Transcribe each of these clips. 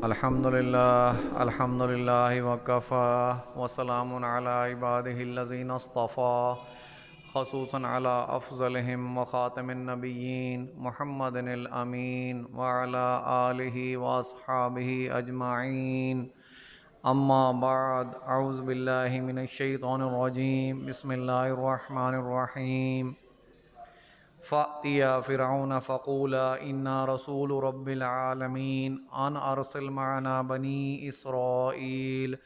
الحمد للہ وکفى وسلام علی عبادہ الذین اصطفى خصوصا علی افضلہم وخاتم النبیین محمد الامین وعلی آلہ واصحابہ اجمعین اما بعد اعوذ باللہ من الشیطان الرجیم بسم اللہ الرحمن الرحیم فَأْتِيَا فِرْعَوْنَ فَقُولَا إِنَّا رَسُولُ رَبِّ الْعَالَمِينَ أَنْ أَرْسِلْ مَعَنَا بَنِي إِسْرَائِيلَ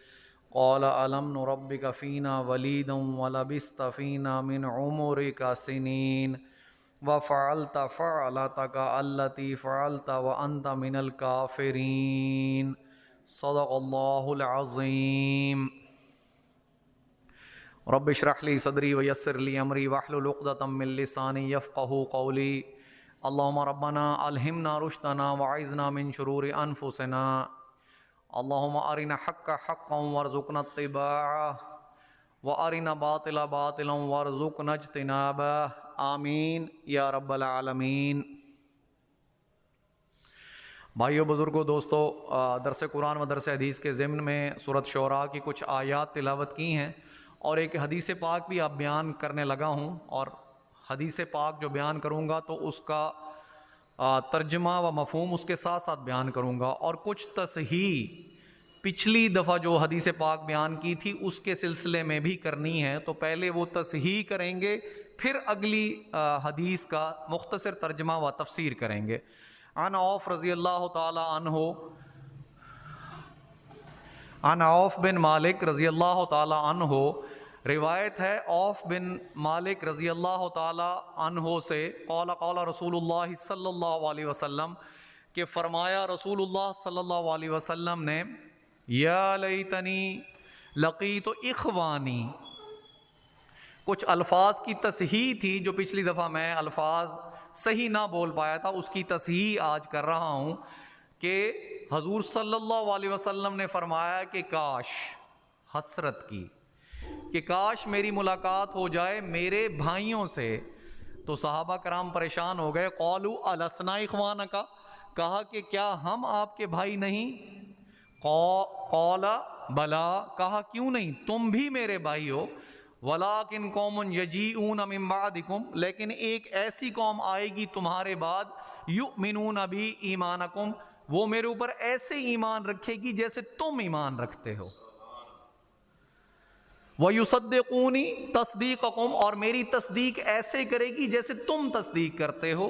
قَالَ أَلَمْ نُرَبِّكَ فِينَا وَلِيدًا وَلَبِثْتَ فِينَا مِنْ عُمُرِكَ سِنِينَ وَفَعَلْتَ فَعْلَتَكَ الَّتِي فَعَلْتَ وَأَنْتَ مِنَ الْكَافِرِينَ صدق اللہ العظیم۔ رب اشرح لی صدری ویسر لی امری واحلل عقدۃ من لسانی یفقہوا قولی۔ اللہم ربنا الہمنا رشدنا وعذنا من شرور انفسنا، اللہم ارنا حق حقا وارزقنا اتباعہ وارنا باطلا باطلا وارزقنا اجتنابہ، آمین یا رب العالمین۔ بھائیو، بزرگوں، دوستو، درس قرآن و درس حدیث کے ضمن میں سورۃ شعراء کی کچھ آیات تلاوت کی ہیں، اور ایک حدیث پاک بھی اب بیان کرنے لگا ہوں، اور حدیث پاک جو بیان کروں گا تو اس کا ترجمہ و مفہوم اس کے ساتھ ساتھ بیان کروں گا، اور کچھ تصحیح پچھلی دفعہ جو حدیث پاک بیان کی تھی اس کے سلسلے میں بھی کرنی ہے، تو پہلے وہ تصحیح کریں گے، پھر اگلی حدیث کا مختصر ترجمہ و تفسیر کریں گے۔ عن عوف رضی اللہ تعالی عنہ، عن عوف بن مالک رضی اللہ تعالی عنہ، روایت ہے عوف بن مالک رضی اللہ تعالی عنہ سے، قال قال رسول اللہ صلی اللہ علیہ وسلم، کہ فرمایا رسول اللہ صلی اللہ علیہ وسلم نے، یا لیتنی لقیت اخوانی۔ کچھ الفاظ کی تصحیح تھی جو پچھلی دفعہ میں الفاظ صحیح نہ بول پایا تھا، اس کی تصحیح آج کر رہا ہوں، کہ حضور صلی اللہ علیہ وسلم نے فرمایا کہ کاش، حسرت کی کہ کاش میری ملاقات ہو جائے میرے بھائیوں سے۔ تو صحابہ کرام پریشان ہو گئے، قالوا السنا اخوانک، کہا کہ کیا ہم آپ کے بھائی نہیں؟ قال بلا، کہا کیوں نہیں، تم بھی میرے بھائی ہو، ولیکن قوم یجیئون من بعدکم، لیکن ایک ایسی قوم آئے گی تمہارے بعد، یؤمنون بی ایمانکم، وہ میرے اوپر ایسے ایمان رکھے گی جیسے تم ایمان رکھتے ہو، وَيُصَدِّقُونِ تصدیقکم، اور میری تصدیق ایسے کرے گی جیسے تم تصدیق کرتے ہو،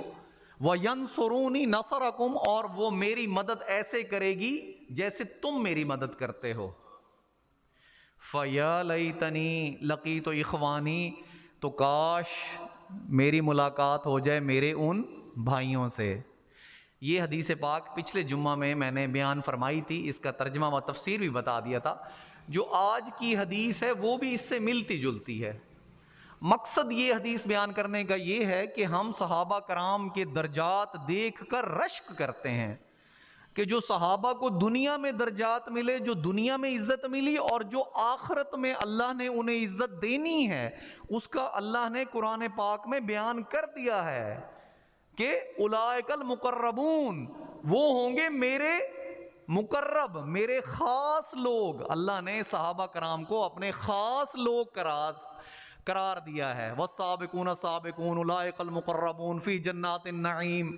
وَيَنصُرُونِ نَصْرَکم، اور وہ میری مدد ایسے کرے گی جیسے تم میری مدد کرتے ہو۔ فَيَا لَيْتَنِي لَقِيتُ إِخْوَانِي، تو کاش میری ملاقات ہو جائے میرے ان بھائیوں سے۔ یہ حدیث پاک پچھلے جمعہ میں نے بیان فرمائی تھی، اس کا ترجمہ و تفسیر بھی بتا دیا تھا۔ جو آج کی حدیث ہے وہ بھی اس سے ملتی جلتی ہے۔ مقصد یہ حدیث بیان کرنے کا یہ ہے کہ ہم صحابہ کرام کے درجات دیکھ کر رشک کرتے ہیں کہ جو صحابہ کو دنیا میں درجات ملے، جو دنیا میں عزت ملی، اور جو آخرت میں اللہ نے انہیں عزت دینی ہے، اس کا اللہ نے قرآن پاک میں بیان کر دیا ہے کہ اولئک المقربون، وہ ہوں گے میرے مقرب، میرے خاص لوگ۔ اللہ نے صحابہ کرام کو اپنے خاص لوگ قرار دیا ہے۔ والسابقون السابقون اولئک المقربون فی جنات النعیم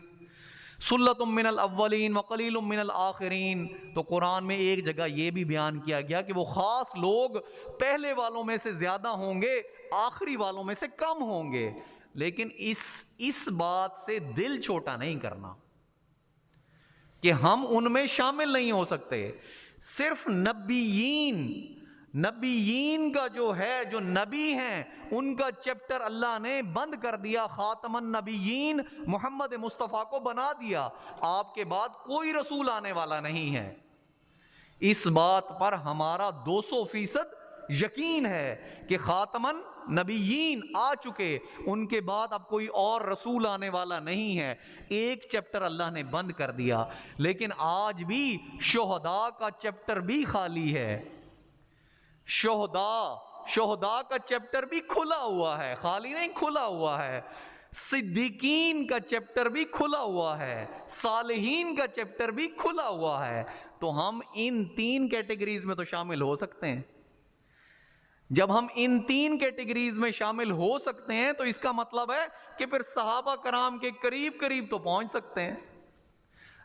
ثلۃ من الاولین وقلیل من الآخرین۔ تو قرآن میں ایک جگہ یہ بھی بیان کیا گیا کہ وہ خاص لوگ پہلے والوں میں سے زیادہ ہوں گے، آخری والوں میں سے کم ہوں گے۔ لیکن اس بات سے دل چھوٹا نہیں کرنا کہ ہم ان میں شامل نہیں ہو سکتے۔ صرف نبیین کا جو ہے، جو نبی ہیں، ان کا چیپٹر اللہ نے بند کر دیا، خاتم النبیین محمد مصطفیٰ کو بنا دیا، آپ کے بعد کوئی رسول آنے والا نہیں ہے۔ اس بات پر ہمارا 200% یقین ہے کہ خاتم النبیین آ چکے، ان کے بعد اب کوئی اور رسول آنے والا نہیں ہے۔ ایک چیپٹر اللہ نے بند کر دیا، لیکن آج بھی شہداء کا چیپٹر بھی خالی ہے، شہداء کا چیپٹر بھی کھلا ہوا ہے، خالی نہیں، کھلا ہوا ہے۔ صدیقین کا چیپٹر بھی کھلا ہوا ہے، صالحین کا چیپٹر بھی کھلا ہوا ہے، تو ہم ان 3 کیٹیگریز میں تو شامل ہو سکتے ہیں۔ جب ہم ان 3 کیٹیگریز میں شامل ہو سکتے ہیں تو اس کا مطلب ہے کہ پھر صحابہ کرام کے قریب قریب تو پہنچ سکتے ہیں،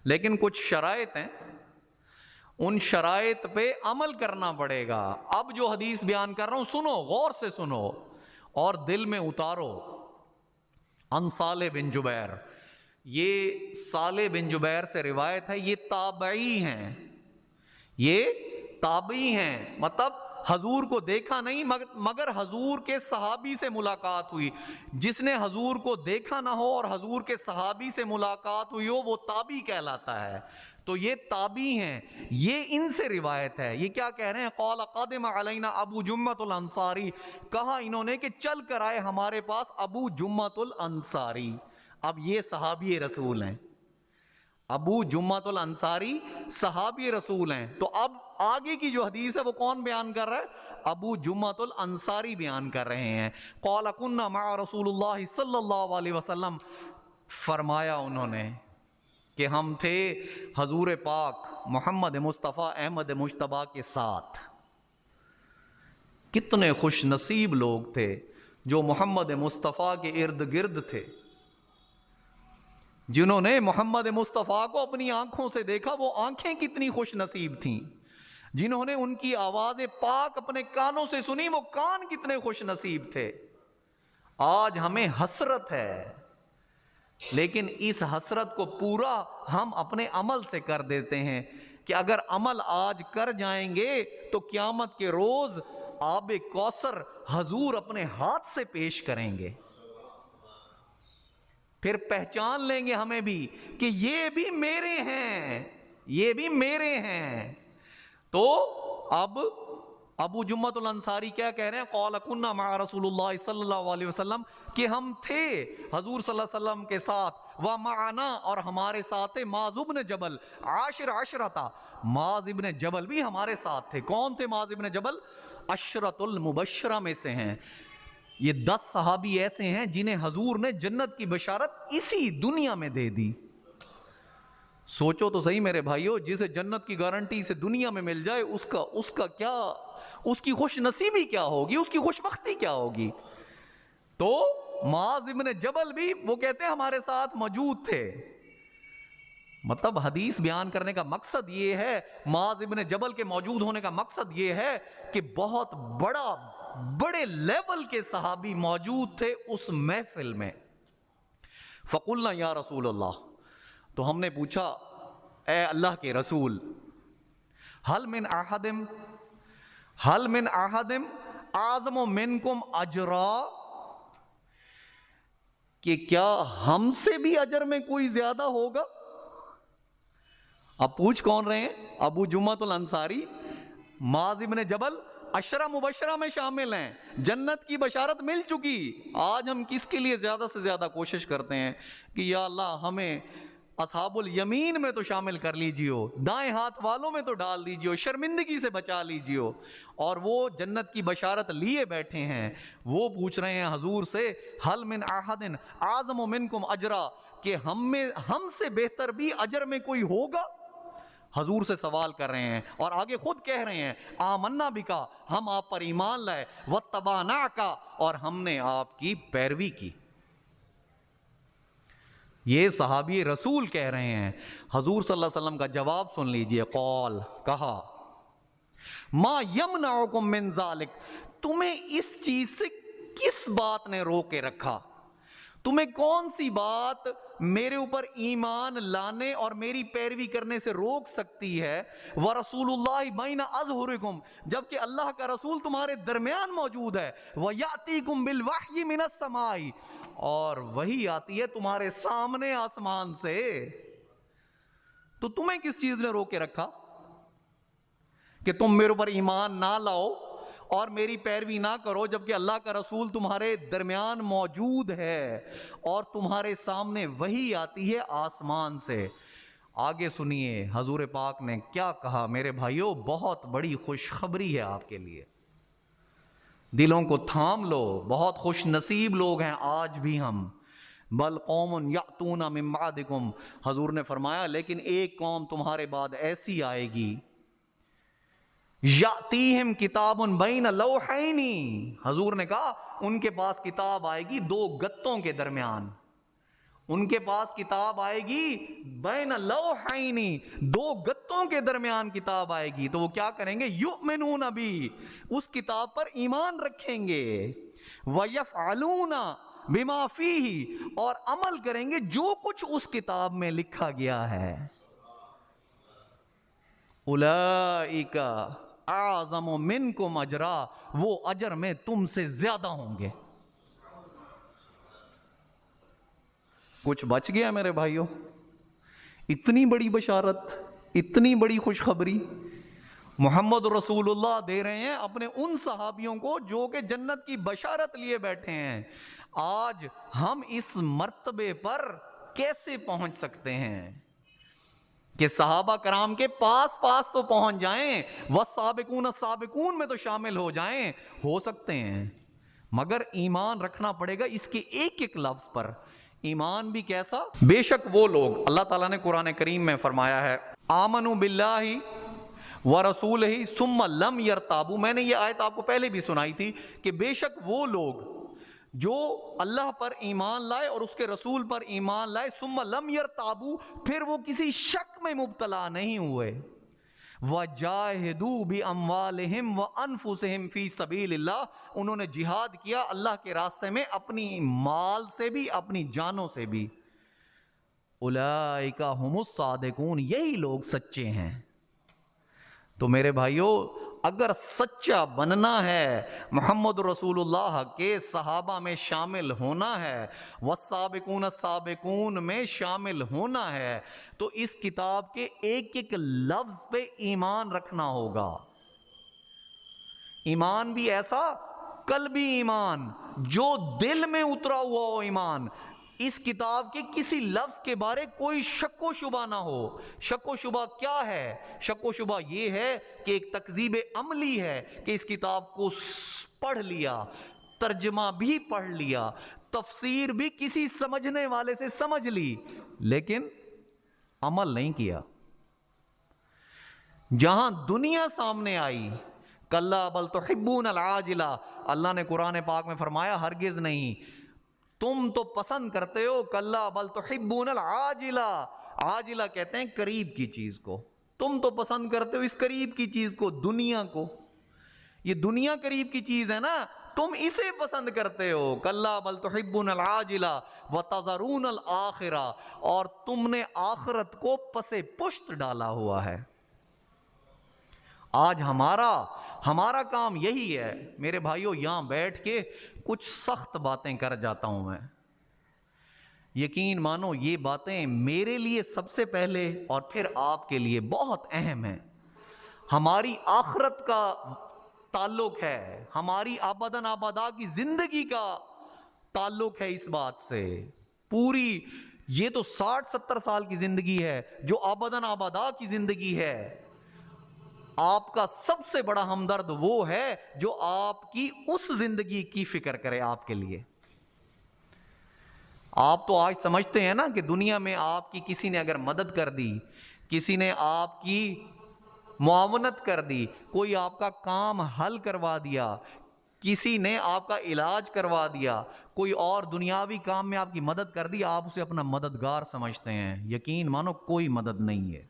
لیکن کچھ شرائط ہیں، ان شرائط پہ عمل کرنا پڑے گا۔ اب جو حدیث بیان کر رہا ہوں سنو، غور سے سنو اور دل میں اتارو۔ عن صالح بن جبیر، یہ صالح بن جبیر سے روایت ہے، یہ تابعی ہیں، یہ تابعی ہیں، مطلب حضور کو دیکھا نہیں مگر حضور کے صحابی سے ملاقات ہوئی۔ جس نے حضور کو دیکھا نہ ہو اور حضور کے صحابی سے ملاقات ہوئی ہو وہ تابعی کہلاتا ہے۔ تو یہ تابعی ہیں، یہ ان سے روایت ہے۔ یہ کیا کہہ رہے ہیں؟ قال قادم علینا ابو جمعۃ الانصاری، کہا انہوں نے کہ چل کر آئے ہمارے پاس ابو جمعۃ الانصاری۔ اب یہ صحابی رسول ہیں، ابو جمعۃ الانصاری صحابی رسول ہیں۔ تو اب آگے کی جو حدیث ہے وہ کون بیان کر رہا ہے؟ ابو جمعۃ الانصاری بیان کر رہے ہیں۔ قال كنا مع رسول اللہ صلی اللہ علیہ وسلم، فرمایا انہوں نے کہ ہم تھے حضور پاک محمد مصطفیٰ احمد مجتبیٰ کے ساتھ۔ کتنے خوش نصیب لوگ تھے جو محمد مصطفیٰ کے ارد گرد تھے، جنہوں نے محمد مصطفیٰ کو اپنی آنکھوں سے دیکھا۔ وہ آنکھیں کتنی خوش نصیب تھیں۔ جنہوں نے ان کی آواز پاک اپنے کانوں سے سنی، وہ کان کتنے خوش نصیب تھے۔ آج ہمیں حسرت ہے، لیکن اس حسرت کو پورا ہم اپنے عمل سے کر دیتے ہیں کہ اگر عمل آج کر جائیں گے تو قیامت کے روز آب کوثر حضور اپنے ہاتھ سے پیش کریں گے، پھر پہچان لیں گے ہمیں بھی کہ یہ بھی میرے ہیں، یہ بھی میرے ہیں۔ تو اب ابو جمعۃ الانصاری کیا کہہ رہے ہیں؟ قال كنا مع رسول اللہ صلی اللہ علیہ وسلم، کہ ہم تھے حضور صلی اللہ علیہ وسلم کے ساتھ، ومعنا، اور ہمارے ساتھ معاذ بن جبل، عشرہ، معاذ بن جبل بھی ہمارے ساتھ تھے۔ کون تھے معاذ بن جبل؟ عشرۃ المبشرہ میں سے ہیں۔ یہ 10 صحابی ایسے ہیں جنہیں حضور نے جنت کی بشارت اسی دنیا میں دے دی۔ سوچو تو صحیح میرے بھائیو، جسے جنت کی گارنٹی سے دنیا میں مل جائے اس کا کیا، اس کی خوش نصیبی کیا ہوگی، اس کی خوش بختی کیا ہوگی۔ تو معاذ ابن جبل بھی وہ کہتے ہیں ہمارے ساتھ موجود تھے۔ مطلب حدیث بیان کرنے کا مقصد یہ ہے، معاذ ابن جبل کے موجود ہونے کا مقصد یہ ہے کہ بہت بڑے لیول کے صحابی موجود تھے اس محفل میں۔ فقلنا یا رسول اللہ، تو ہم نے پوچھا اے اللہ کے رسول، حل من احدم اعظم منکم اجرا، کہ کیا ہم سے بھی اجر میں کوئی زیادہ ہوگا؟ اب پوچھ کون رہے ہیں؟ ابو جمعۃ الانصاری، معاذ ابن جبل، عشرہ مبشرہ میں شامل ہیں، جنت کی بشارت مل چکی۔ آج ہم کس کے لیے زیادہ سے زیادہ کوشش کرتے ہیں کہ یا اللہ ہمیں اصحاب الیمین میں تو شامل کر لیجیو، دائیں ہاتھ والوں میں تو ڈال دیجیو، شرمندگی سے بچا لیجیو۔ اور وہ جنت کی بشارت لیے بیٹھے ہیں، وہ پوچھ رہے ہیں حضور سے حل من احد اعظم منکم اجرا، کہ ہم سے بہتر بھی اجر میں کوئی ہوگا؟ حضور سے سوال کر رہے ہیں اور آگے خود کہہ رہے ہیں آمنا بکا، ہم آپ پر ایمان لائے، واتبعناکا، اور ہم نے آپ کی پیروی کی۔ یہ صحابی رسول کہہ رہے ہیں۔ حضور صلی اللہ علیہ وسلم کا جواب سن لیجئے، قال، کہا، ما یمنعکم من ذالک، تمہیں اس چیز سے کس بات نے روک کے رکھا؟ تمہیں کون سی بات میرے اوپر ایمان لانے اور میری پیروی کرنے سے روک سکتی ہے؟ وَرَسُولُ اللَّهِ بَيْنَ أَظْهُرِكُمْ، جبکہ اللہ کا رسول تمہارے درمیان موجود ہے، وَيَأْتِيكُمْ بِالْوَحْيِ مِنَ السَّمَاءِ، اور وہی آتی ہے تمہارے سامنے آسمان سے۔ تو تمہیں کس چیز نے روک کے رکھا کہ تم میرے اوپر ایمان نہ لاؤ اور میری پیروی نہ کرو، جبکہ اللہ کا رسول تمہارے درمیان موجود ہے اور تمہارے سامنے وحی آتی ہے آسمان سے؟ آگے سنیے حضور پاک نے کیا کہا۔ میرے بھائیوں، بہت بڑی خوشخبری ہے آپ کے لیے، دلوں کو تھام لو۔ بہت خوش نصیب لوگ ہیں آج بھی ہم بل قوم یاتون من بعدکم، حضور نے فرمایا لیکن ایک قوم تمہارے بعد ایسی آئے گی، یاتیہم کتاب بین لوحین، حضور نے کہا ان کے پاس کتاب آئے گی دو گتوں کے درمیان، ان کے پاس کتاب آئے گی بین لوحین، دو گتوں کے درمیان کتاب آئے گی، تو وہ کیا کریں گے؟ یؤمنون بی، اس کتاب پر ایمان رکھیں گے، ویفعلون بما فیہ، اور عمل کریں گے جو کچھ اس کتاب میں لکھا گیا ہے، اولئک اعظم منکم اجرا، وہ اجر میں تم سے زیادہ ہوں گے۔ کچھ بچ گیا میرے بھائیوں؟ اتنی بڑی بشارت، اتنی بڑی خوشخبری محمد رسول اللہ دے رہے ہیں اپنے ان صحابیوں کو جو کہ جنت کی بشارت لیے بیٹھے ہیں۔ آج ہم اس مرتبے پر کیسے پہنچ سکتے ہیں کہ صحابہ کرام کے پاس تو پہنچ جائیں، والسابقون السابقون میں تو شامل ہو جائیں؟ ہو سکتے ہیں، مگر ایمان رکھنا پڑے گا اس کے ایک ایک لفظ پر۔ ایمان بھی کیسا؟ بے شک وہ لوگ، اللہ تعالیٰ نے قرآن کریم میں فرمایا ہے آمنوا باللہ ورسولہ ثم لم یرتابوا، میں نے یہ آیت آپ کو پہلے بھی سنائی تھی کہ بے شک وہ لوگ جو اللہ پر ایمان لائے اور اس کے رسول پر ایمان لائے، ثم لم یرتابوا، پھر وہ کسی شک میں مبتلا نہیں ہوئے، وجاہدوا باموالہم وانفسہم فی سبیل اللہ، انہوں نے جہاد کیا اللہ کے راستے میں اپنی مال سے بھی اپنی جانوں سے بھی، اولئک ھم الصادقون، یہی لوگ سچے ہیں۔ تو میرے بھائیوں، اگر سچا بننا ہے، محمد رسول اللہ کے صحابہ میں شامل ہونا ہے، والسابقون السابقون میں شامل ہونا ہے، تو اس کتاب کے ایک ایک لفظ پہ ایمان رکھنا ہوگا۔ ایمان بھی ایسا قلبی ایمان جو دل میں اترا ہوا ہو ایمان، اس کتاب کے کسی لفظ کے بارے کوئی شک و شبہ نہ ہو۔ شک و شبہ کیا ہے؟ شک و شبہ یہ ہے کہ ایک تکذیب عملی ہے کہ اس کتاب کو پڑھ لیا، ترجمہ بھی پڑھ لیا، تفسیر بھی کسی سمجھنے والے سے سمجھ لی، لیکن عمل نہیں کیا۔ جہاں دنیا سامنے آئی، کلا بل تحبون العاجلہ، اللہ نے قرآن پاک میں فرمایا ہرگز نہیں، تم تو پسند کرتے ہو، کلا بل تحبون العاجلہ، عاجلہ کہتے ہیں قریب کی چیز کو، تم تو پسند کرتے ہو اس قریب کی چیز کو، دنیا کو، یہ دنیا قریب کی چیز ہے نا، تم اسے پسند کرتے ہو، کلا بل تحبون العاجلہ وتذرون الآخرہ، اور تم نے آخرت کو پس پشت ڈالا ہوا ہے۔ آج ہمارا کام یہی ہے میرے بھائیوں، یہاں بیٹھ کے کچھ سخت باتیں کر جاتا ہوں میں، یقین مانو یہ باتیں میرے لیے سب سے پہلے اور پھر آپ کے لیے بہت اہم ہیں۔ ہماری آخرت کا تعلق ہے، ہماری آباداً آبادا کی زندگی کا تعلق ہے اس بات سے۔ پوری یہ تو 60-70 سال کی زندگی ہے جو آباداً آبادا کی زندگی ہے۔ آپ کا سب سے بڑا ہمدرد وہ ہے جو آپ کی اس زندگی کی فکر کرے آپ کے لیے۔ آپ تو آج سمجھتے ہیں نا کہ دنیا میں آپ کی کسی نے اگر مدد کر دی، کسی نے آپ کی معاونت کر دی، کوئی آپ کا کام حل کروا دیا، کسی نے آپ کا علاج کروا دیا، کوئی اور دنیاوی کام میں آپ کی مدد کر دی، آپ اسے اپنا مددگار سمجھتے ہیں۔ یقین مانو کوئی مدد نہیں ہے۔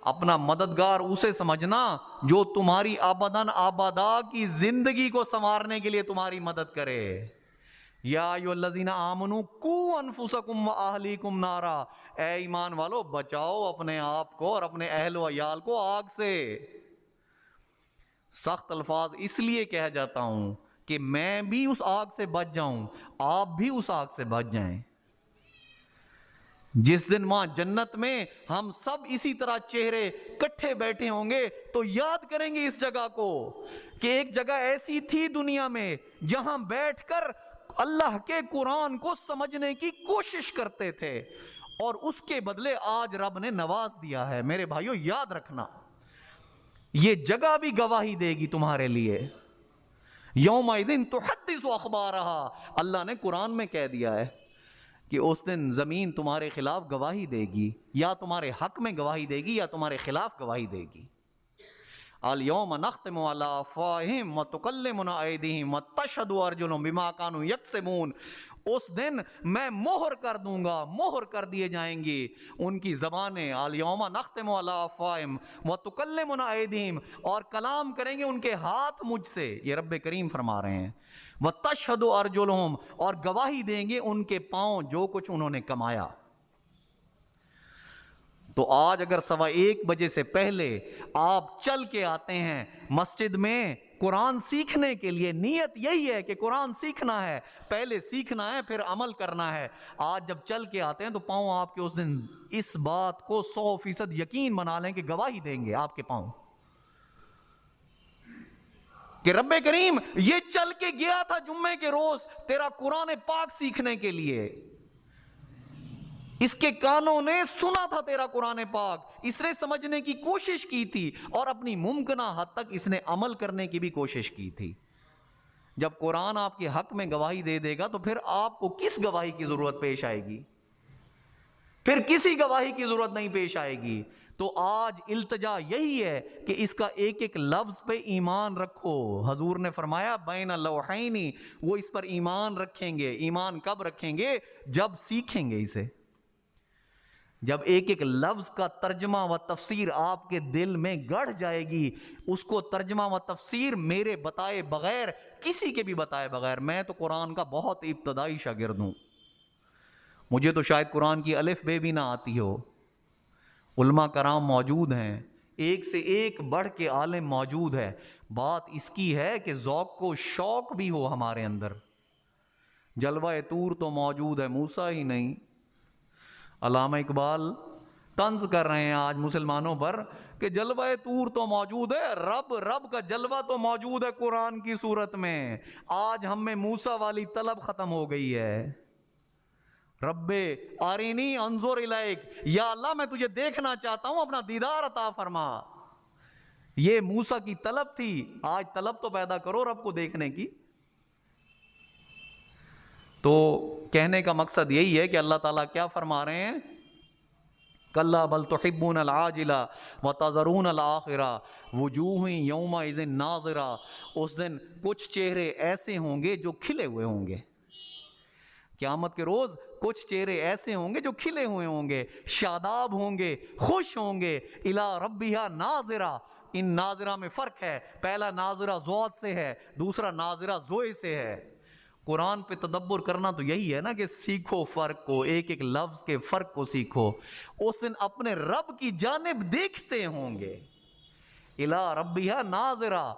اپنا مددگار اسے سمجھنا جو تمہاری آباداً آبادا کی زندگی کو سنوارنے کے لیے تمہاری مدد کرے۔ یا ایھا الذین آمنوا قوا انفسکم واہلیکم نارا، اے ایمان والو بچاؤ اپنے آپ کو اور اپنے اہل و عیال کو آگ سے۔ سخت الفاظ اس لیے کہہ جاتا ہوں کہ میں بھی اس آگ سے بچ جاؤں، آپ بھی اس آگ سے بچ جائیں۔ جس دن وہاں جنت میں ہم سب اسی طرح چہرے کٹھے بیٹھے ہوں گے تو یاد کریں گے اس جگہ کو کہ ایک جگہ ایسی تھی دنیا میں جہاں بیٹھ کر اللہ کے قرآن کو سمجھنے کی کوشش کرتے تھے، اور اس کے بدلے آج رب نے نواز دیا ہے۔ میرے بھائیو یاد رکھنا، یہ جگہ بھی گواہی دے گی تمہارے لیے، یومئذ تحدث اخبارہا، اللہ نے قرآن میں کہہ دیا ہے کہ اس دن زمین تمہارے خلاف گواہی دے گی، یا تمہارے حق میں گواہی دے گی یا تمہارے خلاف گواہی دے گی۔ الیوم نختم علی افواہہم وتکلمنا ایدیہم وتشہد ارجلہم بما کانوا یکسبون، اس دن میں مہر کر دوں گا، مہر کر دیے جائیں گے ان کی زبانیں، الیوم نختم علی افواہہم وتکلمنا ایدیہم، اور کلام کریں گے ان کے ہاتھ مجھ سے، یہ رب کریم فرما رہے ہیں، وتشہد ارجلہم، اور گواہی دیں گے ان کے پاؤں جو کچھ انہوں نے کمایا۔ تو آج اگر 1:15 بجے سے پہلے آپ چل کے آتے ہیں مسجد میں قرآن سیکھنے کے لیے، نیت یہی ہے کہ قرآن سیکھنا ہے، پہلے سیکھنا ہے پھر عمل کرنا ہے، آج جب چل کے آتے ہیں تو پاؤں آپ کے اس دن اس بات کو 100% یقین بنا لیں کہ گواہی دیں گے آپ کے پاؤں کہ رب کریم یہ چل کے گیا تھا جمعے کے روز تیرا قرآن پاک سیکھنے کے لیے، اس کے کانوں نے سنا تھا تیرا قرآن پاک، اس نے سمجھنے کی کوشش کی تھی اور اپنی ممکنہ حد تک اس نے عمل کرنے کی بھی کوشش کی تھی۔ جب قرآن آپ کے حق میں گواہی دے دے گا تو پھر آپ کو کس گواہی کی ضرورت پیش آئے گی؟ پھر کسی گواہی کی ضرورت نہیں پیش آئے گی۔ تو آج التجا یہی ہے کہ اس کا ایک ایک لفظ پہ ایمان رکھو۔ حضور نے فرمایا بین اللوحین، وہ اس پر ایمان رکھیں گے۔ ایمان کب رکھیں گے؟ جب سیکھیں گے اسے، جب ایک ایک لفظ کا ترجمہ و تفسیر آپ کے دل میں گڑھ جائے گی، اس کو ترجمہ و تفسیر میرے بتائے بغیر، کسی کے بھی بتائے بغیر، میں تو قرآن کا بہت ابتدائی شاگرد ہوں، مجھے تو شاید قرآن کی الف بے بھی نہ آتی ہو، علماء کرام موجود ہیں، ایک سے ایک بڑھ کے عالم موجود ہے، بات اس کی ہے کہ ذوق و شوق بھی ہو ہمارے اندر۔ جلوہ طور تو موجود ہے، موسیٰ ہی نہیں۔ علامہ اقبال طنز کر رہے ہیں آج مسلمانوں پر کہ جلوہ طور تو موجود ہے، رب کا جلوہ تو موجود ہے قرآن کی صورت میں۔ آج ہم میں موسیٰ والی طلب ختم ہو گئی ہے، رب آرینی انظر الیک، یا اللہ میں تجھے دیکھنا چاہتا ہوں، اپنا دیدار عطا فرما۔ یہ موسیٰ کی طلب تھی، آج طلب تو پیدا کرو رب کو دیکھنے کی۔ تو کہنے کا مقصد یہی ہے کہ اللہ تعالیٰ کیا فرما رہے ہیں؟ کلا بل تحبون العاجلہ وتذرون الآخرہ وجوہ یومئذ ناظرہ، اس دن کچھ چہرے ایسے ہوں گے جو کھلے ہوئے ہوں گے، قیامت کے روز کچھ چہرے ایسے ہوں گے جو کھلے ہوئے ہوں گے، شاداب ہوں گے، خوش ہوں گے، الی ربہا ناظرہ۔ ان ناظرہ میں فرق ہے، پہلا ناظرہ ذوات سے ہے، دوسرا ناظرہ ذوئے سے ہے۔ قرآن پہ تدبر کرنا تو یہی ہے نا کہ سیکھو فرق کو، ایک ایک لفظ کے فرق کو سیکھو، اس دن اپنے رب کی جانب دیکھتے ہوں گے، الی ربہا ناظرہ۔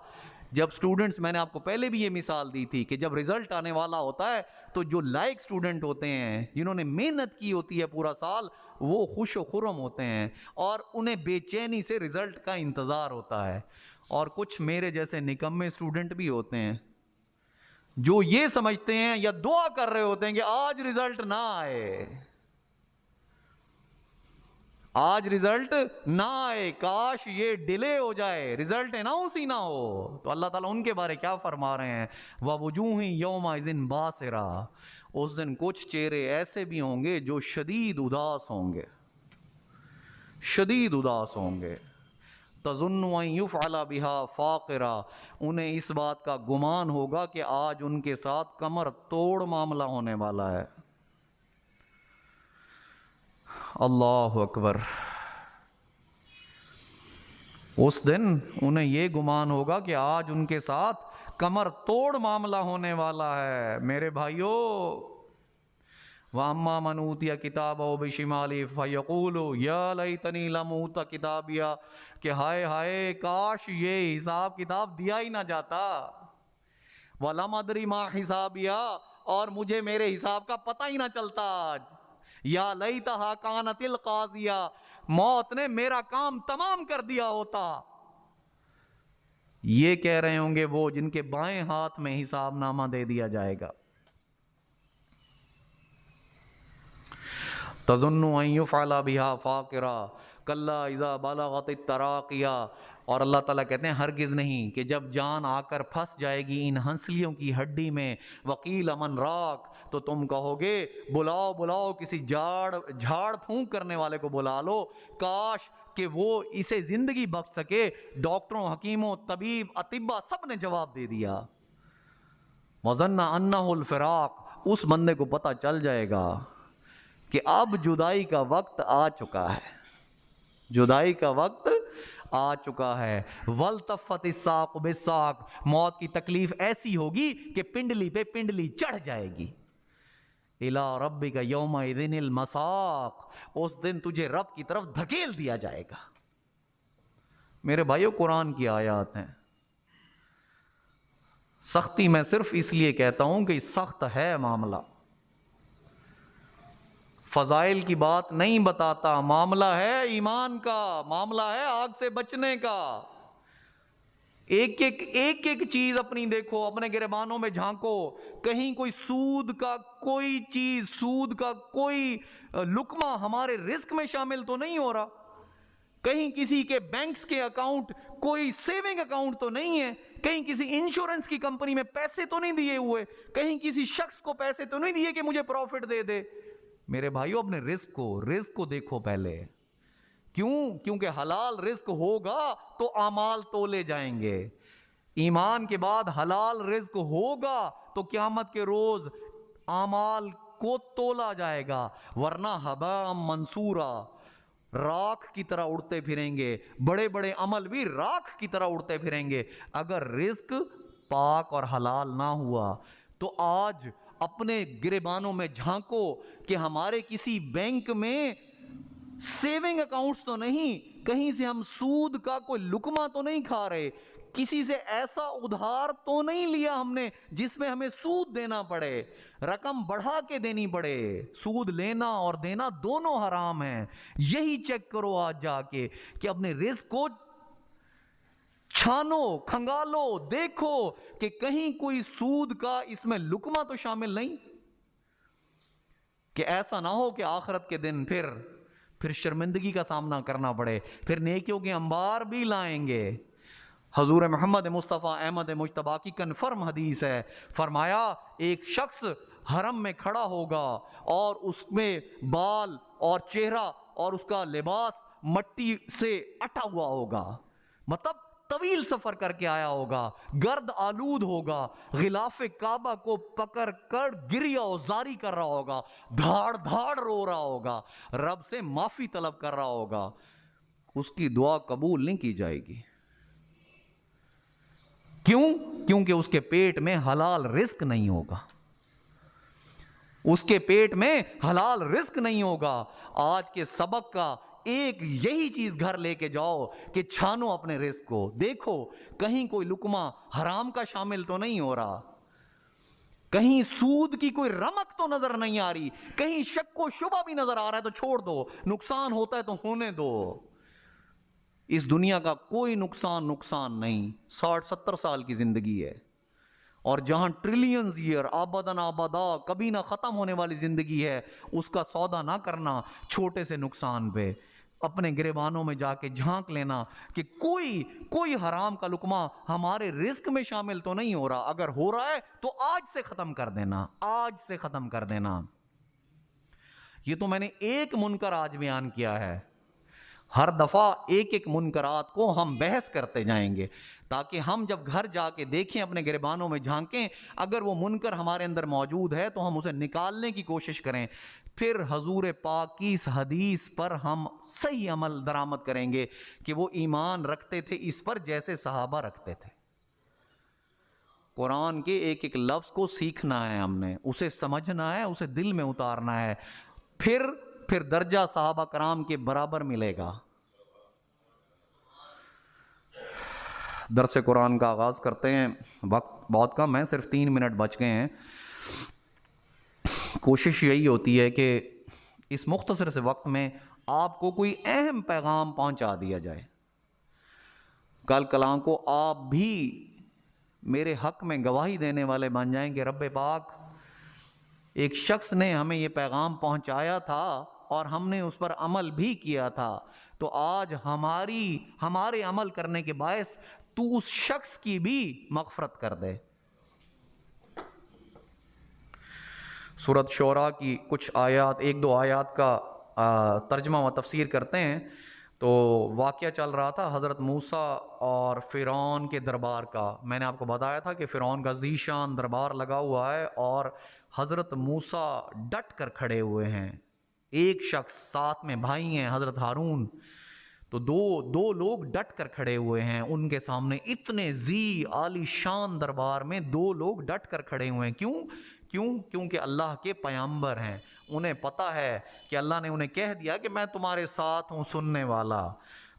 جب سٹوڈنٹس، میں نے آپ کو پہلے بھی یہ مثال دی تھی کہ جب رزلٹ آنے والا ہوتا ہے تو جو لائق سٹوڈنٹ ہوتے ہیں، جنہوں نے محنت کی ہوتی ہے پورا سال، وہ خوش و خرم ہوتے ہیں اور انہیں بے چینی سے رزلٹ کا انتظار ہوتا ہے۔ اور کچھ میرے جیسے نکمے سٹوڈنٹ بھی ہوتے ہیں جو یہ سمجھتے ہیں یا دعا کر رہے ہوتے ہیں کہ آج رزلٹ نہ آئے، آج رزلٹ نہ آئے، کاش یہ ڈیلے ہو جائے، رزلٹ اناؤنس ہی نہ ہو۔ تو اللہ تعالیٰ ان کے بارے کیا فرما رہے ہیں؟ وَوُجُوهٍ يَوْمَئِذٍ بَاسِرَةٍ، اس دن کچھ چہرے ایسے بھی ہوں گے جو شدید اداس ہوں گے، شدید اداس ہوں گے۔ تَظُنُّ أَن يُفْعَلَ بِهَا فَاقِرَةٌ، انہیں اس بات کا گمان ہوگا کہ آج ان کے ساتھ کمر توڑ معاملہ ہونے والا ہے۔ اللہ اکبر۔ اس دن انہیں یہ گمان ہوگا کہ آج ان کے ساتھ کمر توڑ معاملہ ہونے والا ہے۔ میرے بھائیو، وَأَمَّا مَنْ أُوتِيَ كِتَابَهُ بِشِمَالِهِ فَيَقُولُ يَا لَيْتَنِي لَمْ أُوتَ كِتَابِيَهْ، کہ ہائے ہائے کاش یہ حساب کتاب دیا ہی نہ جاتا، وَلَمْ أَدْرِ مَا حِسَابِيَهْ، اور مجھے میرے حساب کا پتہ ہی نہ چلتا آج، یا لیتہا کانت القاضیہ، موت نے میرا کام تمام کر دیا ہوتا۔ یہ کہہ رہے ہوں گے وہ جن کے بائیں ہاتھ میں حساب نامہ دے دیا جائے گا۔ تظن ان یفعل بها فاقرہ، کلا اذا بلغت التراقیہ، اور اللہ تعالیٰ کہتے ہیں ہرگز نہیں کہ جب جان آ کر پھنس جائے گی ان ہنسلیوں کی ہڈی میں، وقیل من راق، تو تم کہو گے بلاؤ بلاؤ کسی جھاڑ پھونک کرنے والے کو بلا لو، کاش کہ وہ اسے زندگی بخش سکے۔ ڈاکٹروں، حکیموں، طبیب، اطباء سب نے جواب دے دیا۔ وَظَنَّ أَنَّهُ الْفِرَاقُ، اس بندے کو پتہ چل جائے گا کہ اب جدائی کا وقت آ چکا ہے، جدائی کا وقت آ چکا ہے۔ وَالْتَفَّتِ السَّاقُ بِالسَّاقِ، موت کی تکلیف ایسی ہوگی کہ پنڈلی پہ پنڈلی چڑھ جائے گی۔ إِلَىٰ رَبِّكَ يَوْمَئِذٍ الْمَسَاقُ، اس دن تجھے رب کی طرف دھکیل دیا جائے گا۔ میرے بھائیو، قرآن کی آیات ہیں، سختی میں صرف اس لیے کہتا ہوں کہ سخت ہے معاملہ، فضائل کی بات نہیں بتاتا، معاملہ ہے ایمان کا، معاملہ ہے آگ سے بچنے کا۔ ایک ایک چیز اپنی دیکھو، اپنے گریبانوں میں جھانکو، کہیں کوئی سود کا کوئی چیز، سود کا کوئی لقمہ ہمارے رزق میں شامل تو نہیں ہو رہا، کہیں کسی کے بینکس کے اکاؤنٹ کوئی سیونگ اکاؤنٹ تو نہیں ہے، کہیں کسی انشورنس کی کمپنی میں پیسے تو نہیں دیے ہوئے، کہیں کسی شخص کو پیسے تو نہیں دیے کہ مجھے پروفٹ دے دے۔ میرے بھائیو، اپنے رزق کو دیکھو پہلے۔ کیوں؟ کیونکہ حلال رزق ہوگا تو اعمال تولے جائیں گے۔ ایمان کے بعد حلال رزق ہوگا تو قیامت کے روز اعمال کو تولا جائے گا، ورنہ ہباء منصورا، راکھ کی طرح اڑتے پھریں گے، بڑے بڑے عمل بھی راکھ کی طرح اڑتے پھریں گے۔ اگر رزق پاک اور حلال نہ ہوا تو آج اپنے گریبانوں میں جھانکو کہ ہمارے کسی بینک میں سیونگ اکاؤنٹس تو نہیں، کہیں سے ہم سود کا کوئی لقمہ تو نہیں کھا رہے، کسی سے ایسا ادھار تو نہیں لیا ہم نے جس میں ہمیں سود دینا پڑے، رقم بڑھا کے دینی پڑے۔ سود لینا اور دینا دونوں حرام ہیں۔ یہی چیک کرو آج جا کے کہ اپنے رزق کو چھانو، کھنگالو، دیکھو کہ کہیں کوئی سود کا اس میں لقمہ تو شامل نہیں، کہ ایسا نہ ہو کہ آخرت کے دن پھر شرمندگی کا سامنا کرنا پڑے، پھر نیکیوں کے انبار بھی لائیں گے۔ حضور محمد مصطفیٰ احمد مجتبیٰ کی کنفرم حدیث ہے، فرمایا ایک شخص حرم میں کھڑا ہوگا اور اس میں بال اور چہرہ اور اس کا لباس مٹی سے اٹا ہوا ہوگا، مطلب طویل سفر کر کے آیا ہوگا، گرد آلود ہوگا، غلاف کعبہ کو پکڑ کر گریہ و زاری کر رہا ہوگا، دھاڑ دھاڑ رو رہا ہوگا، رب سے معافی طلب کر رہا ہوگا، اس کی دعا قبول نہیں کی جائے گی۔ کیوں؟ کیونکہ اس کے پیٹ میں حلال رزق نہیں ہوگا، اس کے پیٹ میں حلال رزق نہیں ہوگا۔ آج کے سبق کا ایک یہی چیز گھر لے کے جاؤ کہ چھانو اپنے رزق کو، دیکھو کہیں کوئی لقمہ حرام کا شامل تو نہیں ہو رہا، کہیں سود کی کوئی رمق تو نظر نہیں آ رہی، کہیں شک و شبہ بھی نظر آ رہا ہے تو چھوڑ دو، نقصان ہوتا ہے تو ہونے دو۔ اس دنیا کا کوئی نقصان نہیں، 60-70 سال کی زندگی ہے، اور جہاں ٹریلینز ایئر آباداً آبادا کبھی نہ ختم ہونے والی زندگی ہے، اس کا سودا نہ کرنا چھوٹے سے نقصان پہ۔ اپنے گریبانوں میں جا کے جھانک لینا کہ کوئی حرام کا لقمہ ہمارے رزق میں شامل تو نہیں ہو رہا، اگر ہو رہا ہے تو آج سے ختم کر دینا، آج سے ختم کر دینا۔ یہ تو میں نے ایک منکر آج بیان کیا ہے، ہر دفعہ ایک منکرات کو ہم بحث کرتے جائیں گے تاکہ ہم جب گھر جا کے دیکھیں، اپنے گریبانوں میں جھانکیں، اگر وہ منکر ہمارے اندر موجود ہے تو ہم اسے نکالنے کی کوشش کریں، پھر حضور پاک کی اس حدیث پر ہم صحیح عمل درآمد کریں گے کہ وہ ایمان رکھتے تھے اس پر جیسے صحابہ رکھتے تھے۔ قرآن کے ایک لفظ کو سیکھنا ہے، ہم نے اسے سمجھنا ہے، اسے دل میں اتارنا ہے، پھر درجہ صحابہ کرام کے برابر ملے گا۔ درس قرآن کا آغاز کرتے ہیں، وقت بہت کم ہے، صرف 3 منٹ بچ گئے ہیں۔ کوشش یہی ہوتی ہے کہ اس مختصر سے وقت میں آپ کو کوئی اہم پیغام پہنچا دیا جائے، کل کلاں کو آپ بھی میرے حق میں گواہی دینے والے بن جائیں کہ رب پاک ایک شخص نے ہمیں یہ پیغام پہنچایا تھا اور ہم نے اس پر عمل بھی کیا تھا، تو آج ہمارے عمل کرنے کے باعث تو اس شخص کی بھی مغفرت کر دے۔ سورۃ شعراء کی کچھ آیات، ایک دو آیات کا ترجمہ و تفسیر کرتے ہیں۔ تو واقعہ چل رہا تھا حضرت موسیٰ اور فرعون کے دربار کا۔ میں نے آپ کو بتایا تھا کہ فرعون کا ذیشان دربار لگا ہوا ہے اور حضرت موسیٰ ڈٹ کر کھڑے ہوئے ہیں۔ ایک شخص، ساتھ میں بھائی ہیں حضرت ہارون، تو دو لوگ ڈٹ کر کھڑے ہوئے ہیں ان کے سامنے۔ اتنے عالی شان دربار میں دو لوگ ڈٹ کر کھڑے ہوئے ہیں۔ کیونکہ اللہ کے پیغمبر ہیں، انہیں پتہ ہے کہ اللہ نے انہیں کہہ دیا کہ میں تمہارے ساتھ ہوں سننے والا۔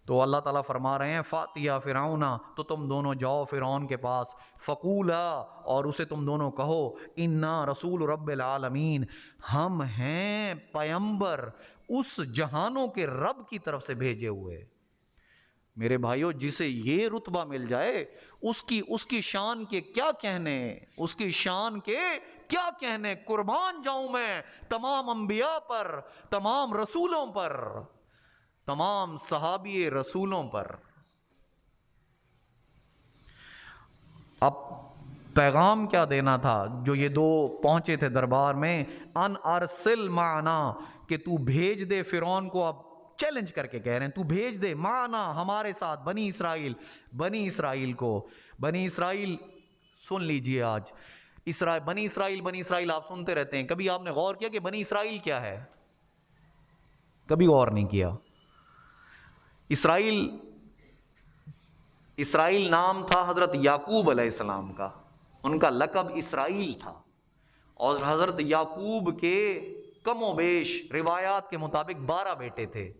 تو اللہ تعالیٰ فرما رہے ہیں فاتیا فرعون، تو تم دونوں جاؤ فرعون کے پاس، فقولا، اور اسے تم دونوں کہو، انا رسول رب العالمین، ہم ہیں پیغمبر اس جہانوں کے رب کی طرف سے بھیجے ہوئے۔ میرے بھائیو، جسے یہ رتبہ مل جائے اس کی شان کے کیا کہنے، اس کی شان کے کیا کہنے۔ قربان جاؤں میں تمام انبیاء پر، تمام رسولوں پر، تمام صحابی رسولوں پر۔ اب پیغام کیا دینا تھا جو یہ دو پہنچے تھے دربار میں؟ ان ارسل معنا، کہ تو بھیج دے فرعون کو۔ اب چیلنج کر کے کہہ رہے ہیں تو بھیج دے معنا، ہمارے ساتھ، بنی اسرائیل کو۔ بنی اسرائیل سن لیجئے آج، بنی اسرائیل آپ سنتے رہتے ہیں، کبھی آپ نے غور کیا کہ بنی اسرائیل کیا ہے؟ کبھی غور نہیں کیا۔ اسرائیل نام تھا حضرت یعقوب علیہ السلام کا، ان کا لقب اسرائیل تھا، اور حضرت یعقوب کے کم و بیش روایات کے مطابق 12 بیٹے تھے،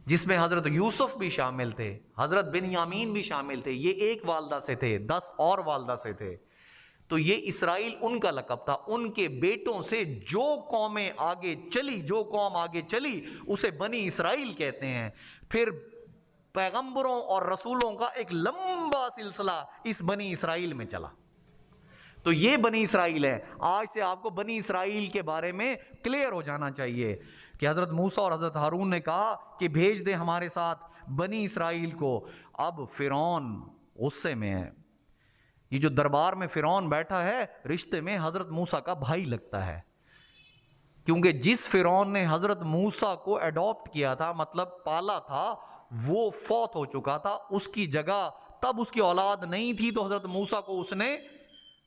جس میں حضرت یوسف بھی شامل تھے، حضرت بنیامین بھی شامل تھے۔ یہ ایک والدہ سے تھے، 10 اور والدہ سے تھے۔ تو یہ اسرائیل ان کا لقب تھا۔ ان کے بیٹوں سے جو قوم آگے چلی اسے بنی اسرائیل کہتے ہیں۔ پھر پیغمبروں اور رسولوں کا ایک لمبا سلسلہ اس بنی اسرائیل میں چلا۔ تو یہ بنی اسرائیل ہے۔ آج سے آپ کو بنی اسرائیل کے بارے میں کلیئر ہو جانا چاہیے کہ حضرت موسیٰ اور حضرت ہارون نے کہا کہ بھیج دے ہمارے ساتھ بنی اسرائیل کو۔ اب فرعون غصے میں ہے۔ یہ جو دربار میں فرعون بیٹھا ہے، رشتے میں حضرت موسیٰ کا بھائی لگتا ہے، کیونکہ جس فرعون نے حضرت موسیٰ کو ایڈاپٹ کیا تھا، مطلب پالا تھا، وہ فوت ہو چکا تھا۔ اس کی جگہ تب اس کی اولاد نہیں تھی، تو حضرت موسیٰ کو اس نے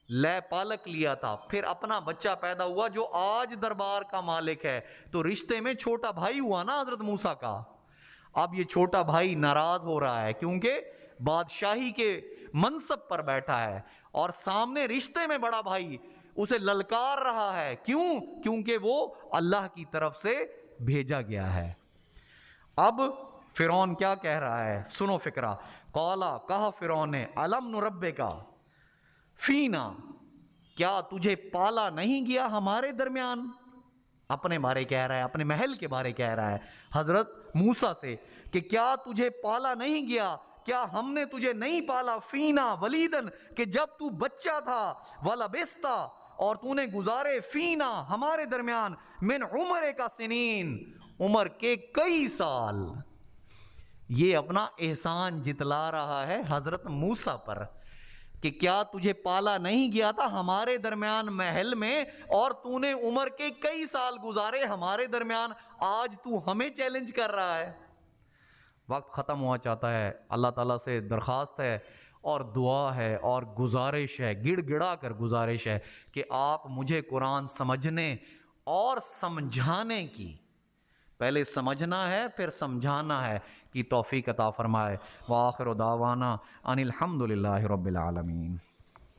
لے پالک لیا تھا۔ پھر اپنا بچہ پیدا ہوا جو آج دربار کا مالک ہے، تو رشتے میں چھوٹا بھائی ہوا نا حضرت موسیٰ کا۔ اب یہ چھوٹا بھائی ناراض ہو رہا ہے، کیونکہ بادشاہی کے منصب پر بیٹھا ہے، اور سامنے رشتے میں بڑا بھائی اسے للکار رہا ہے۔ کیونکہ وہ اللہ کی طرف سے بھیجا گیا ہے۔ اب فرعون کیا کہہ رہا ہے، سنو فقرہ۔ قالا، کہا فرعون نے، الم نربکا فینا، کیا تجھے پالا نہیں گیا ہمارے درمیان؟ اپنے بارے کہہ رہا ہے، اپنے محل کے بارے کہہ رہا ہے حضرت موسیٰ سے کہ کیا تجھے پالا نہیں گیا، کیا ہم نے تجھے نہیں پالا فینا ولیدن، کہ جب تو بچہ تھا، ولبستا، اور تو نے گزارے فینا ہمارے درمیان، من عمر کا سنین، عمر کے کئی سال۔ یہ اپنا احسان جتلا رہا ہے حضرت موسیٰ پر کہ کیا تجھے پالا نہیں گیا تھا ہمارے درمیان محل میں، اور تو نے عمر کے کئی سال گزارے ہمارے درمیان، آج تو ہمیں چیلنج کر رہا ہے۔ وقت ختم ہوا چاہتا ہے۔ اللہ تعالیٰ سے درخواست ہے اور دعا ہے اور گزارش ہے، گڑ گڑا کر گزارش ہے کہ آپ مجھے قرآن سمجھنے اور سمجھانے کی، پہلے سمجھنا ہے پھر سمجھانا ہے، کی توفیق عطا فرمائے۔ وآخر دعوانا ان الحمد للہ رب العالمین۔